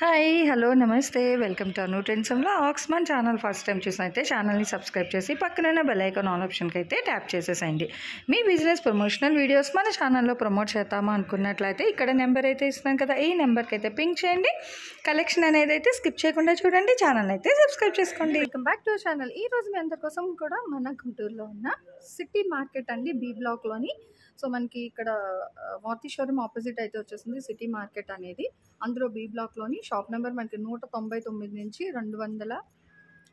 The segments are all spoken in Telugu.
హాయ్ హలో నమస్తే welcome to Anu trends vlogs. మన ఛానల్ ఫస్ట్ టైం చూసినైతే ఛానల్ని సబ్స్క్రైబ్ చేసి పక్కన బెల్ ఐకాన్ ఆల్ ఆప్షన్కి అయితే ట్యాప్ చేసేసేయండి. మీ బిజినెస్ ప్రమోషనల్ వీడియోస్ మన ఛానల్లో ప్రమోట్ చేద్దామా అనుకున్నట్లయితే ఇక్కడ నెంబర్ అయితే ఇస్తున్నాను కదా, ఈ నెంబర్కి అయితే పింక్ చేయండి. కలెక్షన్ అనేది అయితే స్కిప్ చేయకుండా చూడండి, ఛానల్ అయితే సబ్స్క్రైబ్ చేసుకోండి. Welcome back to channel. ఈ రోజు మీ అందరి కోసం కూడా మన గుంటూరులో ఉన్న సిటీ మార్కెట్ అండి, బి బ్లాక్లోని. సో మనకి ఇక్కడ మారుతి షోరూమ్ ఆపోజిట్ అయితే వచ్చేసింది సిటీ మార్కెట్ అనేది. అందులో బి బ్లాక్లోని షాప్ నెంబర్ మనకి 199 నుంచి 200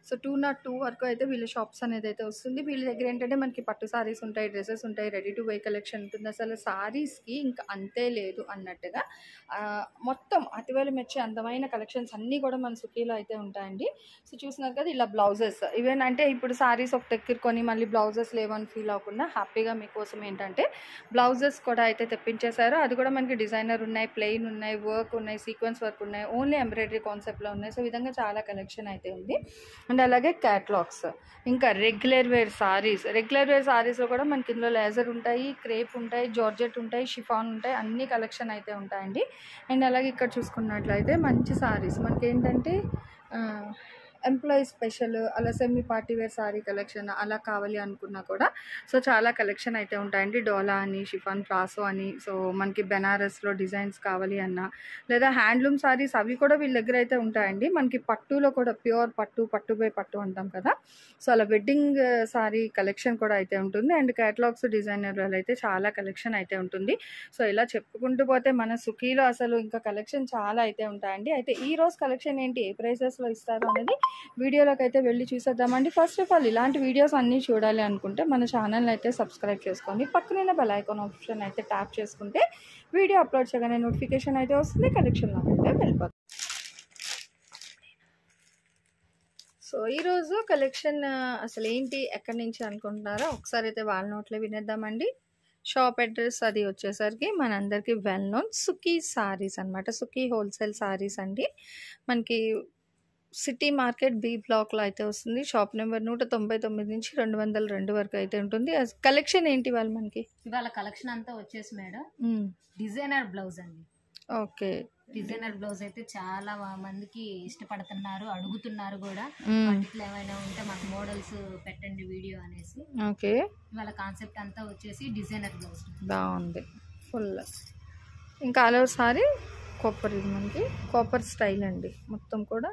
సో 202 వరకు అయితే వీళ్ళ షాప్స్ అనేది అయితే వస్తుంది. వీళ్ళ దగ్గర ఏంటంటే మనకి పట్టు సారీస్ ఉంటాయి, డ్రెస్సెస్ ఉంటాయి, రెడీ టు వే కలెక్షన్ ఉంటుంది. అసలు సారీస్కి ఇంకా అంతే లేదు అన్నట్టుగా మొత్తం అతివేలు మెచ్చే అందమైన కలెక్షన్స్ అన్నీ కూడా మన సుఖీలో అయితే ఉంటాయండి. సో చూస్తున్నారు కదా, ఇలా బ్లౌజెస్ ఈవెన్ అంటే ఇప్పుడు సారీస్ ఒక దగ్గరకొని మళ్ళీ బ్లౌజెస్ లేవని ఫీల్ అవ్వకుండా హ్యాపీగా మీకోసం ఏంటంటే బ్లౌజెస్ కూడా అయితే తెప్పించేశారు. అది కూడా మనకి డిజైనర్ ఉన్నాయి, ప్లెయిన్ ఉన్నాయి, వర్క్ ఉన్నాయి, సీక్వెన్స్ వర్క్ ఉన్నాయి, ఓన్లీ ఎంబ్రాయిడరీ కాన్సెప్ట్లో ఉన్నాయి. సో ఈ విధంగా చాలా కలెక్షన్ అయితే ఉంది. అండ్ అలాగే క్యాట్లాగ్స్, ఇంకా రెగ్యులర్ వేర్ సారీస్లో కూడా మనకి ఇందులో లేజర్ ఉంటాయి, క్రేప్ ఉంటాయి, జార్జెట్ ఉంటాయి, షిఫాన్ ఉంటాయి, అన్ని కలెక్షన్ అయితే ఉంటాయండి. అండ్ అలాగే ఇక్కడ చూసుకున్నట్లయితే మంచి సారీస్ మనకి ఏంటంటే ఎంప్లాయీ స్పెషల్, అలా semi party wear sari collection అలా కావాలి అనుకున్నా కూడా సో చాలా కలెక్షన్ అయితే ఉంటాయండి. డోలా అని, షిఫాన్ ప్రాసో అని, సో మనకి బెనారస్లో డిజైన్స్ కావాలి అన్నా, లేదా హ్యాండ్లూమ్ సారీస్ అవి కూడా వీళ్ళ దగ్గర అయితే ఉంటాయండి. మనకి పట్టులో కూడా ప్యూర్ పట్టు బై పట్టు అంటాం కదా, సో అలా వెడ్డింగ్ సారీ కలెక్షన్ కూడా అయితే ఉంటుంది. అండ్ క్యాటలాగ్స్, డిజైనర్ అయితే చాలా కలెక్షన్ అయితే ఉంటుంది. సో ఇలా చెప్పుకుంటూ పోతే మన సుఖీలో అసలు ఇంకా కలెక్షన్ చాలా అయితే ఉంటాయండి. అయితే ఈ రోజు కలెక్షన్ ఏంటి, ఏ ప్రైసెస్లో ఇస్తారు అనేది వీడియోలోకి అయితే వెళ్ళి చూసేద్దామండి. ఫస్ట్ ఆఫ్ ఆల్ ఇలాంటి వీడియోస్ అన్నీ చూడాలి అనుకుంటే మన ఛానల్ని అయితే సబ్స్క్రైబ్ చేసుకోండి. పక్కన బెల్ ఐకాన్ ఆప్షన్ అయితే ట్యాప్ చేసుకుంటే వీడియో అప్లోడ్ చేయగానే నోటిఫికేషన్ అయితే వస్తుంది, కలెక్షన్లోకి అయితే వెళ్ళిపోతుంది. సో ఈరోజు కలెక్షన్ అసలు ఏంటి, ఎక్కడి నుంచి అనుకుంటున్నారో ఒకసారి అయితే వాళ్ళ నోట్లో వినేద్దామండి. షాప్ అడ్రస్ అది వచ్చేసరికి మనందరికీ వెల్ నోన్ సుఖీ సారీస్ అనమాట. సుఖీ హోల్సేల్ సారీస్ అండి. మనకి సిటీ మార్కెట్ బి బ్లాక్లో అయితే వస్తుంది. షాప్ నెంబర్ 199 నుంచి 202 వరకు అయితే ఉంటుంది. కలెక్షన్ ఏంటి వాళ్ళు మనకి ఇవాళ కలెక్షన్ అంతా వచ్చేసి మేడం డిజైనర్ బ్లౌజ్ అండి. ఓకే, డిజైనర్ బ్లౌజ్ అయితే చాలా మందికి ఇష్టపడుతున్నారు, అడుగుతున్నారు కూడా. వాటిలో ఏమైనా ఉంటే మాకు మోడల్స్ పెట్టండి వీడియో అనేసి. ఓకే, ఇవాళ కాన్సెప్ట్ అంతా వచ్చేసి డిజైనర్ బ్లౌజ్ బాగుంది ఫుల్. ఇంకా ఆల్ ఓవర్ సారీ కాపర్, ఇది మనకి కాపర్ స్టైల్ అండి. మొత్తం కూడా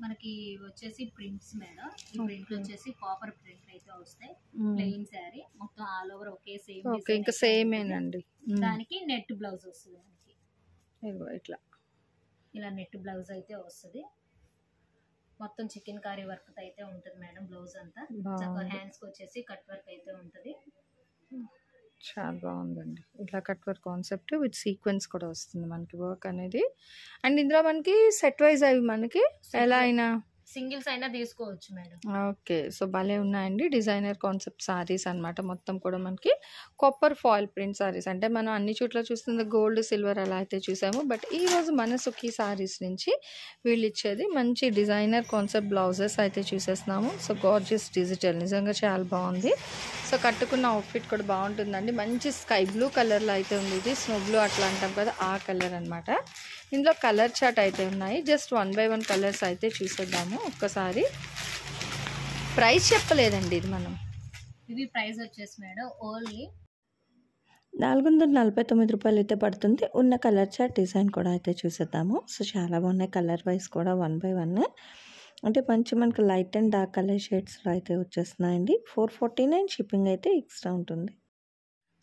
మనకి వచ్చేసి ప్రింట్స్ మేడం. ఈ ప్రింట్ వచ్చేసి కాపర్ ప్రింట్ అయితే వస్తాయి. ప్లెయిన్ శారీ మొత్తం ఆల్ ఓవర్ ఒకే సేమ్. ఓకే, ఇంకా సేమేనండి. దానికి నెట్ బ్లౌజ్ వస్తుంది మనకి. ఇట్లా ఇలా నెట్ బ్లౌజ్ అయితే వస్తుంది. మొత్తం చికెన్ కారీ వర్క్ అయితే ఉంటుంది మేడం. బ్లౌజ్ అంతా చక్కగా హ్యాండ్స్కి వచ్చేసి కట్ వర్క్ అయితే ఉంటుంది. చాలా బాగుందండి. ఇట్లా cut work concept with sequence కూడా వస్తుంది మనకి వర్క్ అనేది. అండ్ ఇందులో మనకి సెట్ వైజ్ అవి మనకి ఎలా అయినా సింగిల్స్ అయినా తీసుకోవచ్చు మేడం. ఓకే, సో భలే ఉన్నాయండి. డిజైనర్ కాన్సెప్ట్ సారీస్ అనమాట. మొత్తం కూడా మనకి కాపర్ ఫాయిల్ ప్రింట్ సారీస్, అంటే మనం అన్ని చోట్ల చూస్తుంది గోల్డ్, సిల్వర్ అలా అయితే చూసాము. బట్ ఈరోజు మన సుఖీ సారీస్ నుంచి వీళ్ళు ఇచ్చేది మంచి డిజైనర్ కాన్సెప్ట్ బ్లౌజెస్ అయితే చూసేస్తున్నాము. సో గార్జియస్ డిజిటల్ నిజంగా చాలా బాగుంది. సో కట్టుకున్న అవుట్ఫిట్ కూడా బాగుంటుందండి. మంచి స్కై బ్లూ కలర్లో అయితే ఉంది. ఇది స్నో బ్లూ అట్లా అంటాం కదా, ఆ కలర్ అనమాట. ఇందులో కలర్ చార్ట్ అయితే ఉన్నాయి. జస్ట్ 1 by 1 కలర్స్ అయితే చూసేద్దాము ఒక్కసారి. ప్రైస్ చెప్పలేదండి ఇది మనం. ఇవి ప్రైస్ వచ్చేసి మేడం ఓన్లీ 449 రూపాయలు అయితే పడుతుంది. ఉన్న కలర్ చార్ట్ డిజైన్ కూడా అయితే చూసేద్దాము. సో చాలా బాగున్నాయి. కలర్ వైజ్ కూడా 1 by 1, అంటే మంచి మనకి లైట్ అండ్ డార్క్ కలర్ షేడ్స్లో అయితే వచ్చేస్తున్నాయండి. 449 షిప్పింగ్ అయితే ఎక్స్ట్రా ఉంటుంది.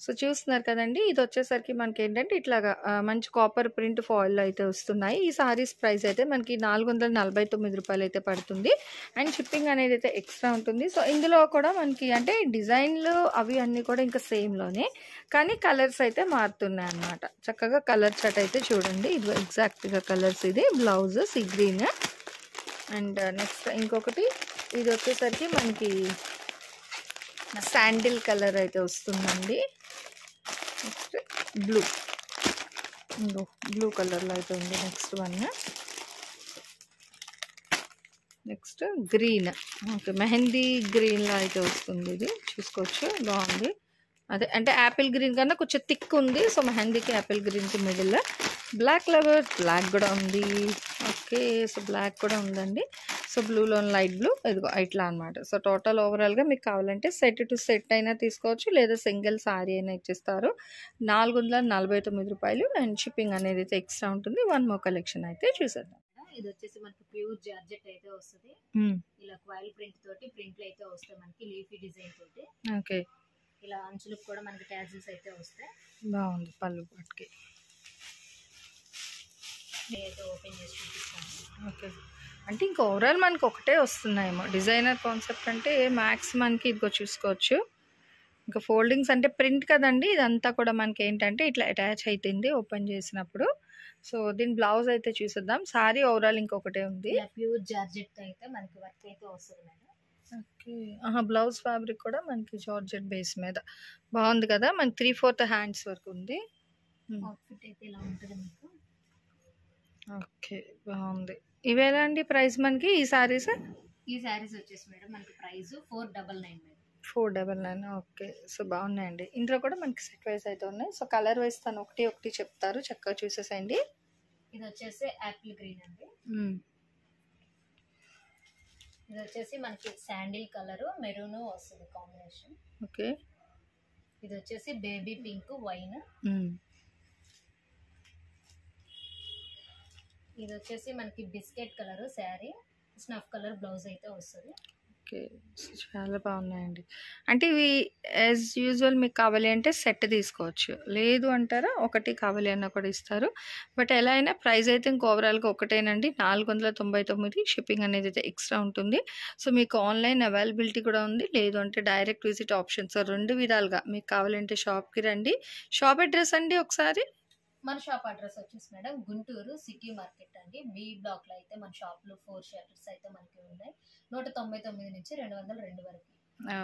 సో చూస్తున్నారు కదండి, ఇది వచ్చేసరికి మనకి ఏంటంటే ఇట్లాగా మంచి కాపర్ ప్రింట్ ఫాయిల్ అయితే వస్తున్నాయి. ఈ సారీస్ ప్రైస్ అయితే మనకి 449 రూపాయలు అయితే పడుతుంది. అండ్ షిప్పింగ్ అనేది అయితే ఎక్స్ట్రా ఉంటుంది. సో ఇందులో కూడా మనకి అంటే డిజైన్లు అవి అన్నీ కూడా ఇంకా సేమ్లోనే, కానీ కలర్స్ అయితే మారుతున్నాయి అన్నమాట. చక్కగా కలర్ చార్ట్ అయితే చూడండి. ఇది ఎగ్జాక్ట్గా కలర్స్, ఇది blouse sea green. And next ఇంకొకటి ఇది వచ్చేసరికి మనకి శాండిల్ కలర్ అయితే వస్తుందండి. నెక్స్ట్ బ్లూ కలర్లో అయితే ఉంది next one. Next green, okay mehndi గ్రీన్లో అయితే వస్తుంది. ఇది చూసుకోవచ్చు, బాగుంది. అదే అంటే యాపిల్ గ్రీన్ కన్నా కొంచెం థిక్ ఉంది. సో మెహందీకి యాపిల్ గ్రీన్కి మిడిల్ బ్లాక్ లవర్ బ్లాక్ కూడా ఉంది. ఓకే, సో బ్లాక్ కూడా ఉందండి. సో బ్లూలో లైట్ బ్లూ ఇదిగో ఇట్లా అనమాట. సో టోటల్ ఓవరాల్గా మీకు కావాలంటే సెట్ టు సెట్ అయినా తీసుకోవచ్చు, లేదా సింగిల్ సారీ అయినా ఇచ్చేస్తారు. 449 రూపాయలు. అండ్ షిప్పింగ్ అనేది అయితే ఎక్స్ట్రా ఉంటుంది. వన్ మోర్ కలెక్షన్ అయితే చూసేద్దాం. ఇది వచ్చేసి మనకి ప్యూర్ జార్జెట్ అయితే వస్తుంది. ఇలా క్వాయిల్ ప్రింట్ తోటి ప్రింట్లు అయితే వస్తాయి మనకి, లీఫీ డిజైన్ తోటి. ఓకే, ఇలా అంచులకు కూడా మనకి ట్యాజిల్స్ అయితే వస్తాయి. బాగుంది పళ్ళు పాటికి. అయితే ఓపెన్ చేసి చూపిస్తాను. ఓకే, అంటే ఇంకా ఓవరాల్ మనకి ఒకటే వస్తున్నాయేమో. డిజైనర్ కాన్సెప్ట్ అంటే మ్యాక్స్ మనకి ఇదిగో చూసుకోవచ్చు. ఇంకా ఫోల్డింగ్స్ అంటే ప్రింట్ కదండి, ఇదంతా కూడా మనకి ఏంటంటే ఇట్లా అటాచ్ అవుతుంది ఓపెన్ చేసినప్పుడు. సో దీని బ్లౌజ్ అయితే చూసేద్దాం. సారీ ఓవరాల్ ఇంకొకటే ఉంది. ప్యూర్ జార్జెట్ అయితే మనకి వర్క్ అయితే వస్తుంది మేడం. ఓకే, బ్లౌజ్ ఫ్యాబ్రిక్ కూడా మనకి జార్జెట్ బేస్ మీద బాగుంది కదా. మనకి 3/4 హ్యాండ్స్ వరకు ఉంది. అవుట్ఫిట్ అయితే ఇలా ఉంటుంది మీకు. ఓకే, బాగుంది. ఇవేలా అండి ప్రైస్ మనకి ఈ సారీస్? ఈ సారీస్ వచ్చేసి మేడం మనకి ప్రైస్ 499 మేడం. 499. ఓకే, సో బాగున్నాయండి. ఇందులో కూడా మనకి సెట్ వైస్ అయితే ఉన్నాయి. సో కలర్ వైస్ తను ఒకటి చెప్తారు, చక్కగా చూసేసేయండి. ఇది వచ్చేసి యాపిల్ గ్రీన్ అండి. ఇది వచ్చేసి మనకి శాండిల్ కలర్ మెరూన్ వస్తుంది కాంబినేషన్. ఓకే, ఇది వచ్చేసి బేబీ పింక్ వైన్. ఇది వచ్చేసి మనకి biscuit colour sari, snuff colour blouse అయితే వస్తుంది. ఓకే, చాలా బాగున్నాయండి. అంటే ఇవి యాజ్ యూజువల్ మీకు కావాలి అంటే సెట్ తీసుకోవచ్చు, లేదు అంటారా ఒకటి కావాలి అన్న కూడా ఇస్తారు. బట్ ఎలా అయినా ప్రైస్ అయితే ఇంక ఓవరాల్గా ఒకటేనండి, 499. షిప్పింగ్ అనేది అయితే ఎక్స్ట్రా ఉంటుంది. సో మీకు ఆన్లైన్ అవైలబిలిటీ కూడా ఉంది, లేదు అంటే డైరెక్ట్ విజిట్ ఆప్షన్స్. రెండు విధాలుగా మీకు కావాలంటే షాప్కి రండి. షాప్ అడ్రస్ అండి ఒకసారి? మన షాప్ అడ్రస్ వచ్చేసి మేడం గుంటూరు సిటీ మార్కెట్ అండి. బి బ్లాక్ లో అయితే మన షాప్ లో 4 షటర్స్ అయితే మనకి ఉన్నాయి. 199 నుంచి 202 వరకు.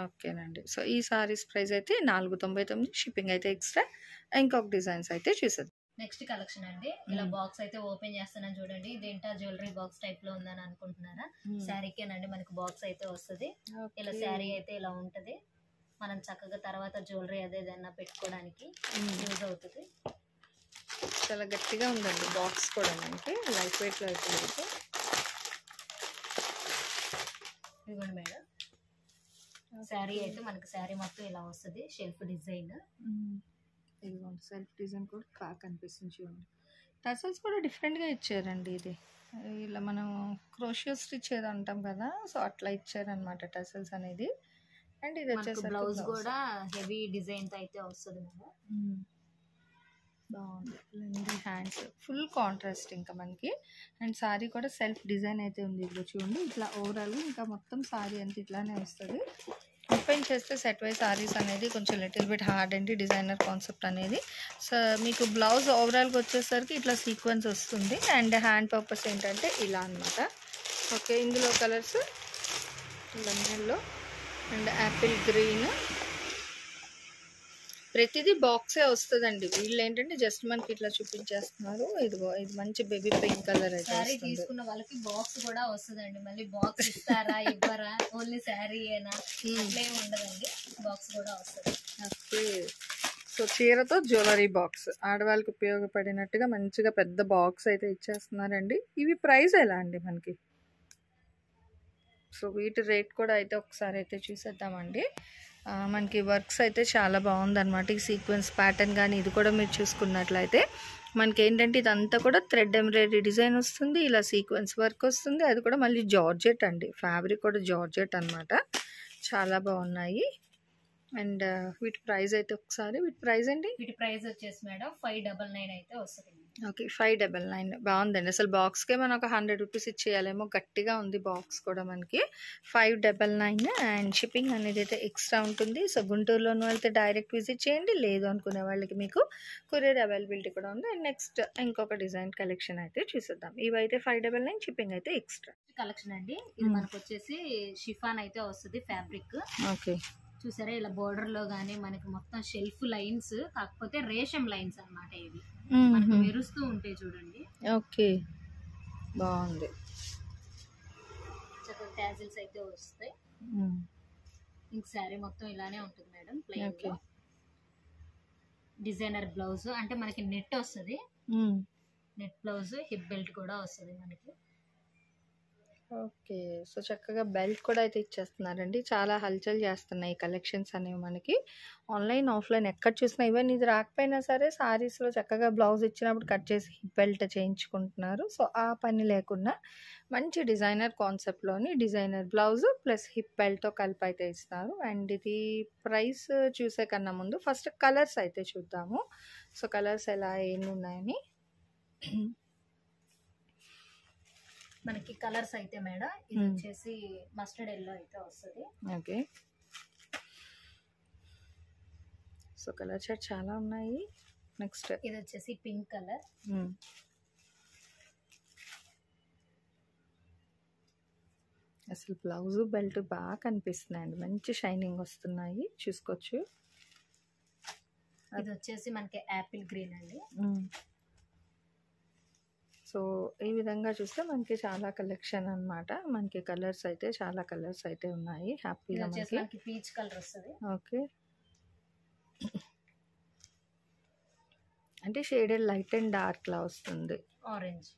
ఓకేనండి. సో ఈ సారీస్ ప్రైస్ అయితే 499, షిప్పింగ్ అయితే ఎక్స్ట్రా. ఇంకొక డిజైన్స్ అయితే చూసేద్దాం. నెక్స్ట్ కలెక్షన్ అండి. ఇలా బాక్స్ అయితే ఓపెన్ చేస్తానని చూడండి. ఇదేంటా జ్యువెలరీ బాక్స్ టైప్ లో ఉందని అనుకుంటున్నారా? శారీకేనండి మనకి బాక్స్ అయితే వస్తుంది. ఇలా శారీ అయితే ఇలా ఉంటది. మనం చక్కగా తర్వాత జ్యువెలరీ అదేదన్నా పెట్టుకోవడానికి యూజ్ అవుతుంది. చాలా గట్టిగా ఉందండి బాక్స్ కూడా, మనకి లైట్ వెయిట్ లో అయితే. ఇదిగోండి మేడం, శారీ అయితే మనకి శారీ మొత్తం ఇలా వస్తుంది. Shelf design. ఇదిగోండి సెల్ఫ్ డిజైన్ కూడా బాగా కనిపిస్తుంది చూడండి. టసల్స్ కూడా డిఫరెంట్గా ఇచ్చారండి. ఇది ఇలా మనం క్రోషియో స్టిచ్ ఏదో అంటాం కదా, సో అట్లా ఇచ్చారనమాట టసల్స్ అనేది. అండ్ ఇది వచ్చేసి బ్లౌజ్ కూడా హెవీ డిజైన్ తో అయితే వస్తుంది మేడం. బాగుంది. హ్యాండ్స్ ఫుల్ కాంట్రాస్ట్ ఇంకా మనకి. అండ్ సారీ కూడా సెల్ఫ్ డిజైన్ అయితే ఉంది. ఇదిగో చూడండి, ఇట్లా ఓవరాల్ ఇంకా మొత్తం సారీ అంతా ఇట్లానే వస్తుంది. ఓపెన్ చేస్తే సెట్ వైజ్ సారీస్ అనేది కొంచెం లిటిల్ బిట్ హార్డ్ అండి, డిజైనర్ కాన్సెప్ట్ అనేది. సో మీకు బ్లౌజ్ ఓవరాల్గా వచ్చేసరికి ఇట్లా సీక్వెన్స్ వస్తుంది. అండ్ హ్యాండ్ పర్పస్ ఏంటంటే ఇలా అనమాట. ఓకే, ఇందులో కలర్స్ లెమన్లో అండ్ యాపిల్ గ్రీన్, ప్రతిదీ బాక్సే వస్తుందండి. వీళ్ళు ఏంటంటే జస్ట్ మనకి ఇట్లా చూపించేస్తున్నారు. ఇదిగో ఇది మంచి బేబీ పింక్ కలర్ అయితే శారీ తీసుకున్న వాళ్ళకి బాక్స్ కూడా వస్తుందండి. మళ్ళీ బాక్స్ ఇస్తారా ఇవ్వరా, ఓన్లీ శారీ ఏనా అట్లే ఉండదండి, బాక్స్ కూడా వస్తుంది. ఓకే, సో చీరతో జ్యువెలరీ బాక్స్ ఆడవాళ్ళకి ఉపయోగపడినట్టుగా మంచిగా పెద్ద బాక్స్ అయితే ఇచ్చేస్తున్నారండి. ఇవి ప్రైస్ ఎలా అండి మనకి? సో వీటి రేట్ కూడా అయితే ఒకసారి అయితే చూసేద్దామండి. మనకి వర్క్స్ అయితే చాలా బాగుందన్నమాట. ఈ సీక్వెన్స్ ప్యాటర్న్ కానీ ఇది కూడా మీరు చూసుకున్నట్లయితే మనకి ఏంటంటే ఇదంతా కూడా థ్రెడ్ ఎంబ్రాయిడరీ డిజైన్ వస్తుంది, ఇలా సీక్వెన్స్ వర్క్ వస్తుంది. అది కూడా మళ్ళీ జార్జెట్ అండి, ఫ్యాబ్రిక్ కూడా జార్జెట్ అనమాట. చాలా బాగున్నాయి. అండ్ వీటి ప్రైస్ అయితే ఒకసారి, వీటి ప్రైస్ అండి? వీటి ప్రైస్ వచ్చేసి మేడం 599 అయితే వస్తుంది. ఓకే, 599 బాగుందండి. అసలు బాక్స్కే మనం ఒక 100 రూపీస్ ఇచ్చేయాలేమో, గట్టిగా ఉంది బాక్స్ కూడా మనకి. 599 అండ్ షిప్పింగ్ అనేది అయితే ఎక్స్ట్రా ఉంటుంది. సో గుంటూరులోనూ వెళ్తే డైరెక్ట్ విజిట్ చేయండి, లేదు అనుకునే వాళ్ళకి మీకు కొరియర్ అవైలబిలిటీ కూడా ఉంది. అండ్ నెక్స్ట్ ఇంకొక డిజైన్ కలెక్షన్ అయితే చూసేద్దాం. ఇవైతే 599, షిప్పింగ్ అయితే ఎక్స్ట్రా. కలెక్షన్ అండి. ఇది మనకు వచ్చేసి షిఫాన్ అయితే వస్తుంది ఫ్యాబ్రిక్. ఓకే, చూసారా ఇలా బోర్డర్ లో గానీ మనకి మొత్తం షెల్ఫ్ లైన్స్, కాకపోతే రేషం లైన్స్ అన్నమాట. ఇవి మనకి మెరుస్తూ ఉంటాయి చూడండి. ఓకే, బాగుంది. చక్కగా ట్యాజిల్స్ అయితే వస్తాయి. ఇంక శారీ మొత్తం ఇలానే ఉంటుంది మేడం, ప్లెయిన్ గా. డిజైనర్ బ్లౌజ్ అంటే మనకి నెట్ వస్తుంది, నెట్ బ్లౌజ్, హిప్ బెల్ట్ కూడా వస్తుంది మనకి. ఓకే. సో, చక్కగా బెల్ట్ కూడా అయితే ఇచ్చేస్తున్నారండి. చాలా హల్చల్ చేస్తున్నాయి ఈ కలెక్షన్స్ అనేవి మనకి. ఆన్‌లైన్, ఆఫ్‌లైన్ ఎక్కడ చూసినా ఈవెన్ ఇది రాకపోయినా సరే శారీస్‌లో చక్కగా బ్లౌజ్ ఇచ్చినప్పుడు కట్ చేసి హిప్ బెల్ట్ చేయించుకుంటున్నారు. సో, ఆ పని లేకుండా మంచి డిజైనర్ కాన్సెప్ట్‌లోని డిజైనర్ బ్లౌజ్ ప్లస్ హిప్ బెల్ట్‌తో కలిపి అయితే ఇస్తారు. అండ్ ఇది ప్రైస్ చూసే కన్నా ముందు ఫస్ట్ కలర్స్ అయితే చూద్దాము. సో, కలర్స్ ఎలా ఎన్నున్నాయని. మనకి కలర్స్ అయితే మేడం ఇది వచ్చేసి మస్టర్డ్ ఎల్లో అయితే వస్తుంది. ఓకే. సో, కలర్ చార్ట్ చాలా ఉన్నాయి. నెక్స్ట్ ఇది వచ్చేసి పింక్ కలర్. అసలు బ్లౌజ్ బెల్ట్ బాగా కనిపిస్తున్నాయండి. మంచి షైనింగ్ వస్తున్నాయి, చూసుకోవచ్చు. ఇది వచ్చేసి మనకి యాపిల్ గ్రీన్ అండి. సో, ఈ విధంగా చూస్తే మనకి చాలా కలెక్షన్ అన్నమాట. మనకి కలర్స్ అయితే చాలా కలర్స్ అయితే ఉన్నాయి. ఇది హ్యాపీగా వచ్చేసి మనకి. మనకి పీచ్ కలర్ వస్తుంది. ఓకే. అంటే షేడెడ్ లైట్ అండ్ డార్క్ లా వస్తుంది. ఆరెంజ్.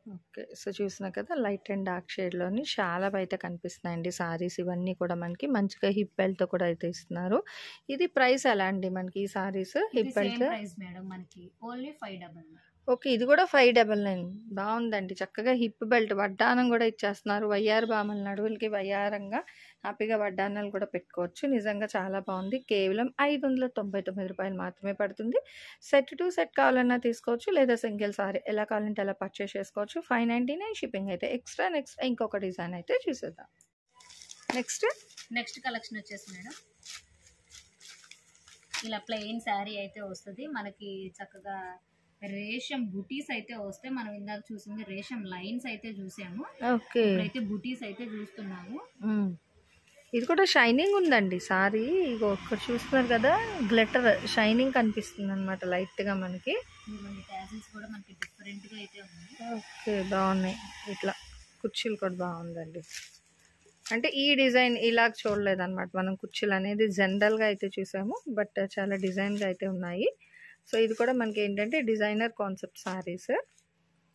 ఓకే. సో, చూసినా కదా లైట్ అండ్ డార్క్ షేడ్‌లోని చాలా అయితే కనిపిస్తున్నాయండి సారీస్. ఇవన్నీ కూడా మనకి మంచిగా హిప్ బెల్ట్‌తో కూడా అయితే ఇస్తున్నారు. ఇది ప్రైస్ ఎలా అండి మనకి ఈ సారీస్ ఇది hip same belt? Price madam మనకి ఓన్లీ 599. ఓకే. ఇది కూడా 599 బాగుందండి. చక్కగా హిప్ బెల్ట్ వడ్డానం కూడా ఇచ్చేస్తున్నారు. వయ్యారు భామల నడువులకి వయ్యారంగా హ్యాపీగా వడ్డానాలు కూడా పెట్టుకోవచ్చు. నిజంగా చాలా బాగుంది. కేవలం 599 రూపాయలు మాత్రమే పడుతుంది. సెట్ టు సెట్ కావాలన్నా తీసుకోవచ్చు, లేదా సింగిల్ సారీ ఎలా కావాలంటే అలా పర్చేస్ చేసుకోవచ్చు. 599 షిప్పింగ్ అయితే ఎక్స్ట్రా. నెక్స్ట్ ఇంకొక డిజైన్ అయితే చూసేద్దాం. నెక్స్ట్ కలెక్షన్ వచ్చేసి మేడం ఇలా ప్లెయిన్ శారీ అయితే వస్తుంది మనకి. చక్కగా రేషం బుటీస్ అయితే వస్తే మనం ఇందాక చూసింది రేషం లైన్స్ అయితే చూసాము. ఓకే. ఇప్పుడైతే బుటీస్ అయితే చూస్తున్నాము. ఇది కూడా షైనింగ్ ఉందండి సారీ. ఇగో ఇక్కడ చూస్తున్నారు కదా గ్లిటర్ షైనింగ్ కనిపిస్తుంది అనమాట లైట్గా మనకి. ఇవన్నీ టాజిల్స్ కూడా మనకి డిఫరెంట్ గా అయితే ఉన్నాయి. ఓకే, బాగున్నాయి. ఇట్లా కుర్చీలు కూడా బాగుందండి. అంటే ఈ డిజైన్ ఇలా చూడలేదు అనమాట మనం. కుర్చీలు అనేది జనరల్గా అయితే చూసాము, బట్ చాలా డిజైన్గా అయితే ఉన్నాయి. సో, ఇది కూడా మనకి ఏంటంటే designer concept saris.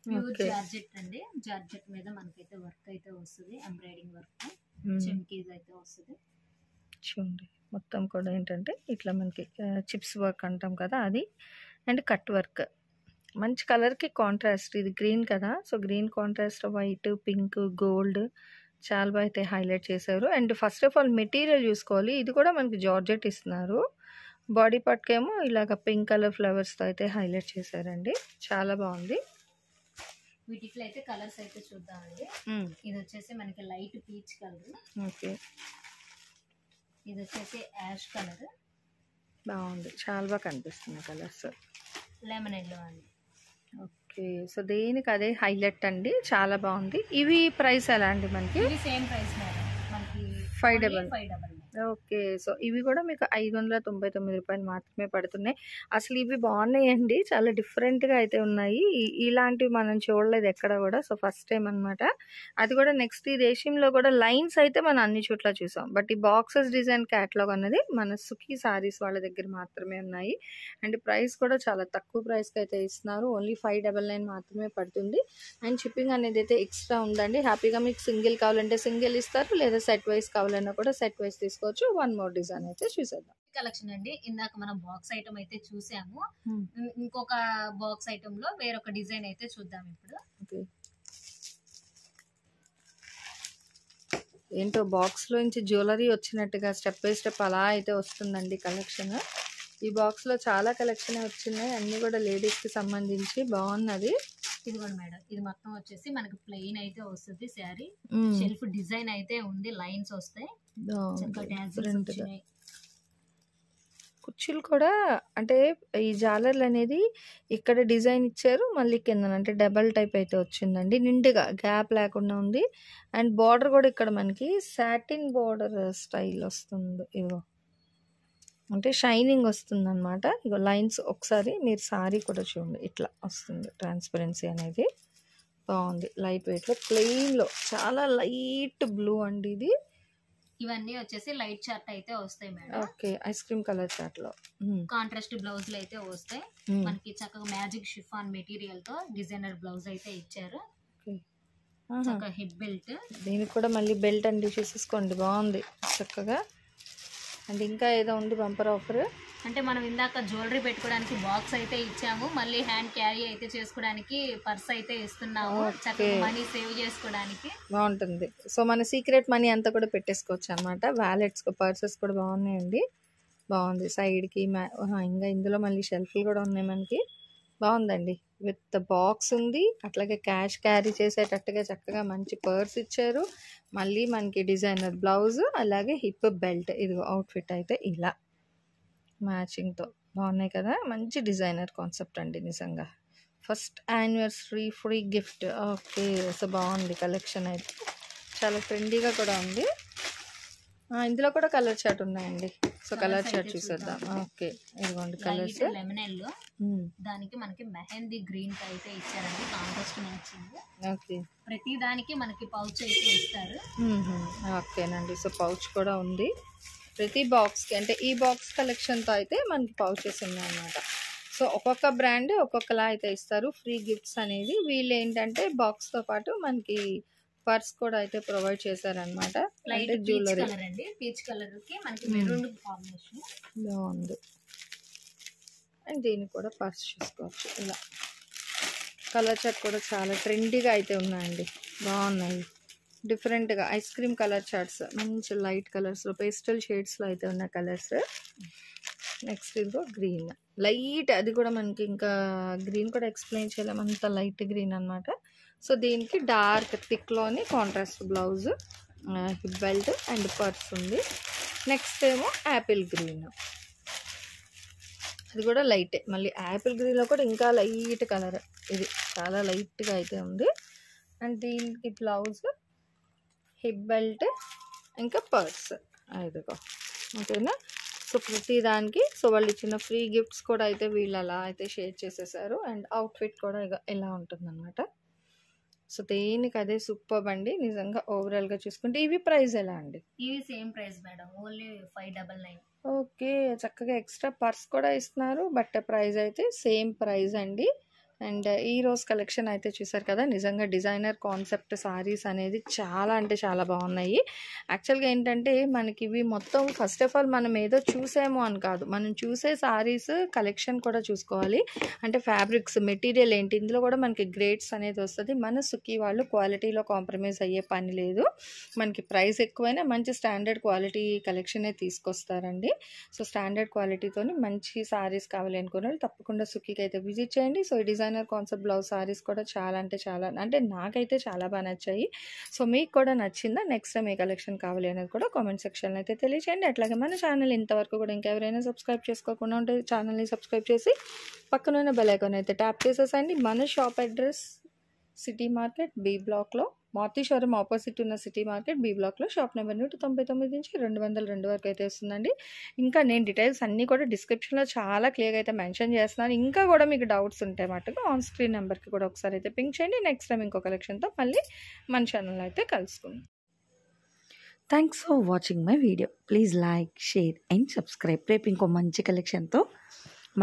Pure okay. Georgette అండి. జార్జెట్ మీద మనకైతే వర్క్ అయితే వస్తుంది, ఎంబ్రాయిడింగ్ వర్క్, చెమ్కీస్ అయితే వస్తుంది. చూడండి మొత్తం కూడా ఏంటంటే ఇట్లా మనకి చిప్స్ వర్క్ అంటాం కదా అది, అండ్ కట్ వర్క్. మంచి కలర్కి కాంట్రాస్ట్. ఇది గ్రీన్ కదా, so green contrast white, pink, gold చాలా బాగా అయితే హైలైట్ చేశారు. And first of all material చూసుకోవాలి. ఇది కూడా మనకి జార్జెట్ ఇస్తున్నారు. బాడీ పార్ట్కేమో ఇలాగ పింక్ కలర్ ఫ్లవర్స్తో అయితే హైలైట్ చేశారండి. చాలా బాగుంది. వీటిలో అయితే కలర్స్ అయితే చూద్దామండి. ఇది వచ్చేసి మనకి లైట్ పీచ్ కలర్. ఓకే. ఇది వచ్చేసి యాష్ కలర్. బాగుంది, చాలా బాగా కనిపిస్తుంది కలర్స్. లెమన్ ఎల్లో అండి. ఓకే. సో దేనికి అదే హైలైట్ అండి, చాలా బాగుంది. ఇవి ప్రైస్ ఎలా అండి మనకి? ఇది సేమ్ ప్రైస్ మేడం మనకి 599. ఓకే. సో ఇవి కూడా మీకు 599 రూపాయలు మాత్రమే పడుతున్నాయి. అసలు ఇవి బాగున్నాయండి, చాలా డిఫరెంట్గా అయితే ఉన్నాయి. ఇలాంటివి మనం చూడలేదు ఎక్కడ కూడా. సో ఫస్ట్ టైం అనమాట. అది కూడా నెక్స్ట్ ఈ రేషింలో కూడా లైన్స్ అయితే మనం అన్ని చోట్ల చూసాం, బట్ ఈ బాక్సెస్ డిజైన్ క్యాటలాగ్ అనేది మన సుఖీ సారీస్ వాళ్ళ దగ్గర మాత్రమే ఉన్నాయి. అండ్ ప్రైస్ కూడా చాలా తక్కువ ప్రైస్కి అయితే ఇస్తున్నారు. ఓన్లీ 599 మాత్రమే పడుతుంది. అండ్ షిప్పింగ్ అనేది అయితే ఎక్స్ట్రా ఉందండి. హ్యాపీగా మీకు సింగిల్ కావాలంటే సింగిల్ ఇస్తారు, లేదా సెట్ వైస్ కావాలన్నా కూడా సెట్ వైస్ తీసుకోవచ్చు. వన్ మోర్ డిజైన్ అయితే చూసేద్దాం. కలెక్షన్ అండి. ఇందాక మనం బాక్స్ ఐటమ్ అయితే చూసాము. ఇంకొక బాక్స్ ఐటమ్ లో వేరొక డిజైన్ అయితే చూద్దాం ఇప్పుడు. ఏంటో బాక్స్ లో నుంచి జ్యువెలరీ వచ్చినట్టుగా స్టెప్ బై స్టెప్ అలా అయితే వస్తుందండి కలెక్షన్. ఈ బాక్స్ లో చాలా కలెక్షన్ వచ్చినాయి, అన్ని కూడా లేడీస్ కి సంబంధించి. బాగున్నది. ఇదిగోండి మేడం, ఇది మొత్తం వచ్చేసి మనకి ప్లెయిన్ అయితే వస్తుంది శారీ. షెల్ఫ్ డిజైన్ అయితే ఉంది, లైన్స్ వస్తాయి. కుర్చీలు కూడా అంటే ఈ జాలర్లు అనేది ఇక్కడ డిజైన్ ఇచ్చారు, మళ్ళీ కింద అంటే డబల్ టైప్ అయితే వచ్చిందండి. నిండుగా గ్యాప్ లేకుండా ఉంది. అండ్ బార్డర్ కూడా ఇక్కడ మనకి సాటిన్ బార్డర్ స్టైల్ వస్తుంది. ఇగో అంటే షైనింగ్ వస్తుంది అనమాట. ఇగో లైన్స్ ఒకసారి మీరు సారీ కూడా చూడండి, ఇట్లా వస్తుంది ట్రాన్స్పరెన్సీ అనేది. బాగుంది. లైట్ వెయిట్లో ప్లెయిన్లో చాలా లైట్ బ్లూ అండి ఇది. ఇవన్నీ వచ్చేసి లైట్ చార్ట్ అయితే వస్తాయి madam. Okay. Ice cream colour చార్ట్‌లో. కాంట్రాస్ట్ బ్లౌజులు అయితే వస్తాయి. మనకి చక్కగా మ్యాజిక్ షిఫాన్ మెటీరియల్ తో డిజైనర్ బ్లౌజ్ అయితే ఇచ్చారు. ఓకే. చక్కగా హిప్ బెల్ట్. దీనికి కూడా మళ్ళీ బెల్ట్ అండి చూసేసుకోండి, బాగుంది చక్కగా. అండ్ ఇంకా ఏదో ఉంది బంపర్ ఆఫర్. అంటే మనం ఇందాక జ్యువెలరీ పెట్టుకోవడానికి బాక్స్ అయితే ఇచ్చాము, మళ్ళీ హ్యాండ్ క్యారీ అయితే చేసుకోవడానికి పర్స్ అయితే ఇస్తున్నాము, చక్కగా మనీ సేవ్ చేసుకోవడానికి బాగుంటుంది. సో మన సీక్రెట్ మనీ అంతా కూడా పెట్టేసుకోవచ్చు అనమాట. వ్యాలెట్స్, పర్సెస్ కూడా బాగున్నాయండి, బాగుంది. సైడ్కి ఇంకా ఇందులో మళ్ళీ షెల్ఫ్లు కూడా ఉన్నాయి మనకి, బాగుందండి. విత్ బాక్స్ ఉంది, అట్లాగే క్యాష్ క్యారీ చేసేటట్టుగా చక్కగా మంచి పర్స్ ఇచ్చారు. మళ్ళీ మనకి డిజైనర్ బ్లౌజ్, అలాగే హిప్ బెల్ట్. ఇది అవుట్ఫిట్ అయితే ఇలా మ్యాచింగ్తో బాగున్నాయి కదా. మంచి డిజైనర్ కాన్సెప్ట్ అండి నిజంగా. First anniversary free gift. Okay. So బాగుంది కలెక్షన్ అయితే, చాలా ట్రెండీగా కూడా ఉంది. ఇందులో కూడా కలర్ చార్ట్ ఉన్నాయండి. సో కలర్ చార్ట్ చూసేద్దాం. ఓకే, ఇదిగోండి కలర్స్. లెమన్ ఎల్లో, దానికి మనకి మెహందీ గ్రీన్ అయితే ఇచ్చారండి, కాంట్రాస్ట్ మ్యాచింగ్. ఓకే. ప్రతి దానికి మనకి పౌచ్ అయితే ఇస్తారు. ఓకేనండి. సో పౌచ్ కూడా ఉంది ప్రతి బాక్స్కి. అంటే ఈ బాక్స్ కలెక్షన్తో అయితే మనకి పౌచెస్ ఉన్నాయన్నమాట. సో ఒక్కొక్క బ్రాండ్ ఒక్కొక్కలా అయితే ఇస్తారు ఫ్రీ గిఫ్ట్స్ అనేది. వీళ్ళు ఏంటంటే బాక్స్తో పాటు మనకి పర్స్ కూడా అయితే ప్రొవైడ్ చేశారనమాట. అంటే జ్యువెలరీ అండి, పీచ్ కలర్ కి మనకి మెరూన్ కాంబినేషన్ బాగుంది. అండ్ దీన్ని కూడా పర్స్ చూసుకోవచ్చు ఇలా. కలర్ చార్ట్ కూడా చాలా ట్రెండీగా అయితే ఉన్నాయండి, బాగున్నాయి. డిఫరెంట్గా ఐస్ క్రీమ్ కలర్ చార్ట్స్, మంచి లైట్ కలర్స్లో, పేస్టల్ షేడ్స్లో అయితే ఉన్న కలర్స్. నెక్స్ట్ ఇదిగో గ్రీన్ లైట్, అది కూడా మనకి ఇంకా గ్రీన్ కూడా ఎక్స్ప్లెయిన్ చేయలేము, అంత లైట్ గ్రీన్ అనమాట. సో దీనికి డార్క్ థిక్లోని contrast blouse, hip belt and purse ఉంది. నెక్స్ట్ ఏమో యాపిల్ గ్రీన్, అది కూడా లైటే. మళ్ళీ యాపిల్ గ్రీన్లో కూడా ఇంకా లైట్ కలర్, ఇది చాలా లైట్గా అయితే ఉంది. అండ్ దీనికి బ్లౌజ్, హిప్ బెల్ట్ ఇంకా పర్స్, ఇదిగో. ఓకేనా. సో ప్రతి దానికి సో వాళ్ళు ఇచ్చిన ఫ్రీ గిఫ్ట్స్ కూడా అయితే వీళ్ళు అలా అయితే షేర్ చేసేసారు. అండ్ అవుట్ఫిట్ కూడా ఇక ఇలా ఉంటుందన్నమాట. సో దేనికి అదే సూపర్ అండి నిజంగా. ఓవరాల్గా చూసుకుంటే ఇవి ప్రైస్ ఎలా అండి? ఇవి same price madam, only 599. Okay. చక్కగా ఎక్స్ట్రా పర్స్ కూడా ఇస్తున్నారు, బట్ ప్రైస్ అయితే సేమ్ ప్రైస్ అండి. అండ్ ఈ రోజు కలెక్షన్ అయితే చూసారు కదా, నిజంగా డిజైనర్ కాన్సెప్ట్ సారీస్ అనేది చాలా అంటే చాలా బాగున్నాయి. యాక్చువల్గా ఏంటంటే మనకి ఇవి మొత్తం ఫస్ట్ ఆఫ్ ఆల్ మనం ఏదో చూసాము అని కాదు, మనం చూసే సారీస్ కలెక్షన్ కూడా చూసుకోవాలి. అంటే ఫ్యాబ్రిక్స్, మెటీరియల్ ఏంటి, ఇందులో కూడా మనకి గ్రేడ్స్ అనేది వస్తుంది. మన సుఖీ వాళ్ళు క్వాలిటీలో కాంప్రమైజ్ అయ్యే పని లేదు. మనకి ప్రైస్ ఎక్కువైనా మంచి స్టాండర్డ్ క్వాలిటీ కలెక్షనే తీసుకొస్తారండి. సో స్టాండర్డ్ క్వాలిటీతోని మంచి సారీస్ కావాలి అనుకున్న వాళ్ళు తప్పకుండా సుఖీకి అయితే విజిట్ చేయండి. సో ఈ డిజైనర్ కాన్సెప్ట్ బ్లౌజ్ సారీస్ కూడా చాలా అంటే చాలా, అంటే నాకైతే చాలా బాగా నచ్చాయి. సో మీకు కూడా నచ్చిందా? నెక్స్ట్ టైం ఏ కలెక్షన్ కావాలి అనేది కూడా కామెంట్ సెక్షన్లో అయితే తెలియచేయండి. అట్లాగే మన ఛానల్ ఇంతవరకు కూడా ఇంకెవరైనా సబ్స్క్రైబ్ చేసుకోకుండా ఉంటే ఛానల్ని సబ్స్క్రైబ్ చేసి పక్కన ఉన్న బెల్ ఐకాన్ అయితే ట్యాప్ చేసేసండి. మన shop address city market B బ్లాక్లో, మారుతి షోరూమ్ ఆపోజిట్ ఉన్న సిటీ మార్కెట్ బి బ్లాక్లో, షాప్ నెంబర్ 199 నుంచి 202 వరకు అయితే వస్తుందండి. ఇంకా నేను డీటెయిల్స్ అన్నీ కూడా డిస్క్రిప్షన్లో చాలా క్లియర్గా అయితే మెన్షన్ చేస్తున్నాను. ఇంకా కూడా మీకు డౌట్స్ ఉంటే మటుకు ఆన్ స్క్రీన్ నెంబర్కి కూడా ఒకసారి అయితే పింక్ చేయండి. నెక్స్ట్ టైం ఇంకో కలెక్షన్తో మళ్ళీ మన ఛానల్లో అయితే కలుసుకుందాం. Thanks for watching my video. Please like, share and subscribe. రేపు ఇంకో మంచి కలెక్షన్తో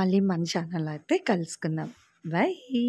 మళ్ళీ మన ఛానల్లో అయితే కలుసుకుందాం. బై.